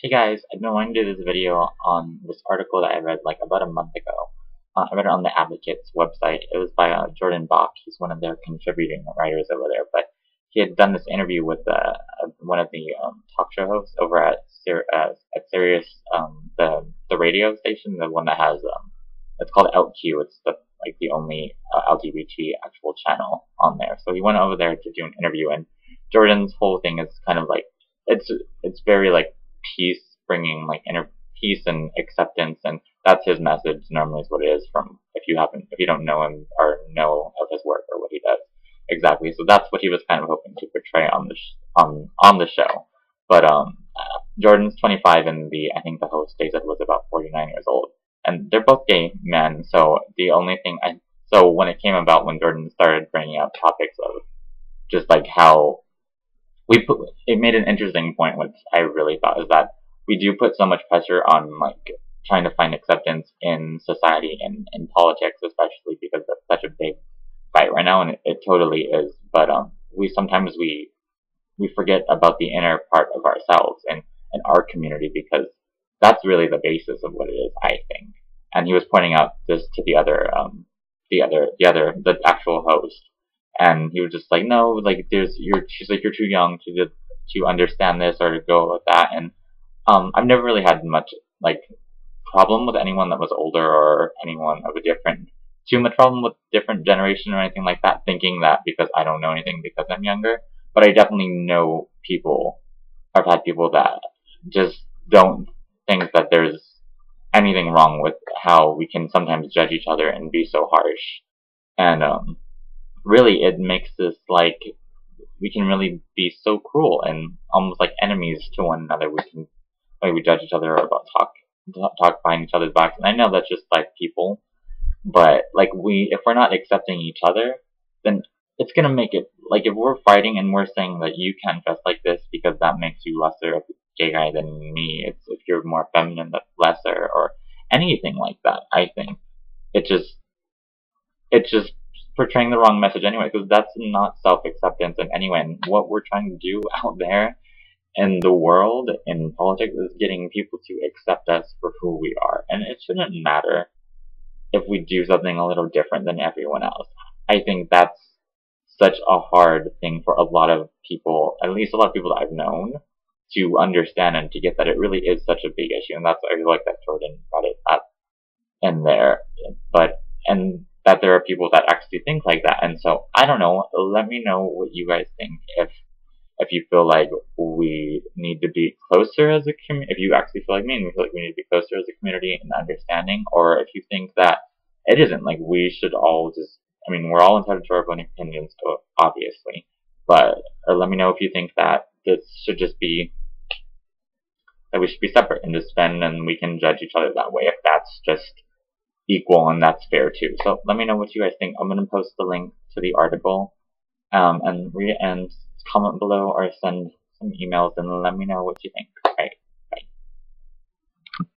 Hey guys, I've been wanting to do this video on this article that I read like about a month ago. I read it on the Advocate's website. It was by Jordan Bach. He's one of their contributing writers over there. But he had done this interview with one of the talk show hosts over at Sirius, the radio station, the one that has it's called LQ. It's the only LGBT actual channel on there. So he went over there to do an interview, and Jordan's whole thing is kind of like it's very like peace, bringing like inner peace and acceptance, and that's his message. Normally, is what it is. From if you don't know him or know of his work or what he does exactly. So that's what he was kind of hoping to portray on the show. But Jordan's 25, and I think the host they said was about 49 years old, and they're both gay men. So the only thing so when it came about, when Jordan started bringing up topics of just like how it made an interesting point, which I really thought, is that we do put so much pressure on like trying to find acceptance in society and in politics, especially because that's such a big fight right now, and it totally is. But we sometimes we forget about the inner part of ourselves and our community, because that's really the basis of what it is, I think. And he was pointing out this to the actual host. And he was just like, no, like she's like, you're too young to understand this or to go with that. And I've never really had much like problem with anyone that was older or anyone of too much problem with different generation or anything like that, thinking that because I don't know anything because I'm younger. But I definitely know I've had people that just don't think that there's anything wrong with how we can sometimes judge each other and be so harsh. And really, it makes this like we can really be so cruel and almost like enemies to one another. We judge each other about talk behind each other's backs. And I know that's just like people, but like if we're not accepting each other, then it's gonna make it like if we're fighting and we're saying that you can't dress like this because that makes you lesser of a gay guy than me. It's if you're more feminine, that's lesser, or anything like that. I think it's just portraying the wrong message anyway, because that's not self-acceptance in any way. And what we're trying to do out there in the world, in politics, is getting people to accept us for who we are. And it shouldn't matter if we do something a little different than everyone else. I think that's such a hard thing for a lot of people, at least a lot of people that I've known, to understand and to get that it really is such a big issue. And that's, I really like that Jordan brought it up in there. And that there are people that actually think like that. And so, I don't know, let me know what you guys think. If you feel like we need to be closer as a community, if you actually feel like me and you feel like we need to be closer as a community and understanding, or if you think that it isn't, like we should all just, I mean, we're all entitled to our own opinions, obviously, but let me know if you think that this should just be, that we should be separate and just spend, and we can judge each other that way, if that's just equal and that's fair too. So let me know what you guys think. I'm gonna post the link to the article, and read it and comment below or send some emails and let me know what you think.